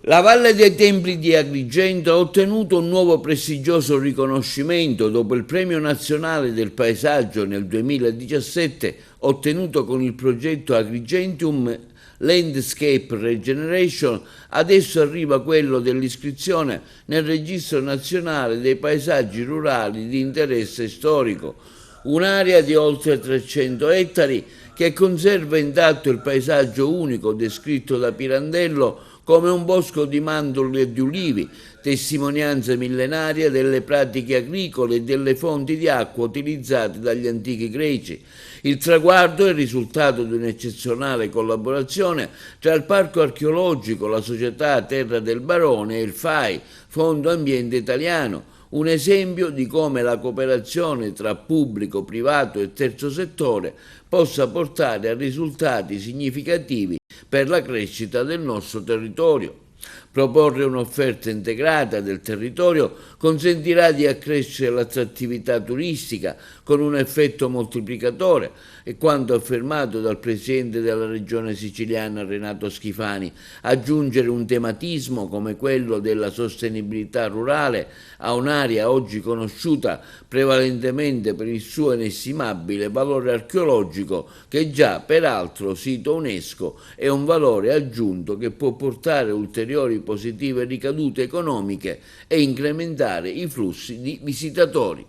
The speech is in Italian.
La Valle dei Templi di Agrigento ha ottenuto un nuovo prestigioso riconoscimento dopo il Premio Nazionale del Paesaggio nel 2017, ottenuto con il progetto Agrigentium Landscape Regeneration. Adesso arriva quello dell'iscrizione nel Registro Nazionale dei Paesaggi Rurali di Interesse Storico, un'area di oltre 300 ettari che conserva intatto il paesaggio unico descritto da Pirandello come un bosco di mandorli e di ulivi, testimonianza millenaria delle pratiche agricole e delle fonti di acqua utilizzate dagli antichi greci. Il traguardo è il risultato di un'eccezionale collaborazione tra il Parco Archeologico, la Società Terra del Barone e il FAI, Fondo Ambiente Italiano, un esempio di come la cooperazione tra pubblico, privato e terzo settore possa portare a risultati significativi per la crescita del nostro territorio. Proporre un'offerta integrata del territorio consentirà di accrescere l'attrattività turistica con un effetto moltiplicatore e quanto affermato dal Presidente della Regione Siciliana Renato Schifani, aggiungere un tematismo come quello della sostenibilità rurale a un'area oggi conosciuta prevalentemente per il suo inestimabile valore archeologico, che già peraltro sito UNESCO è un valore aggiunto che può portare ulteriori positive ricadute economiche e incrementare i flussi di visitatori.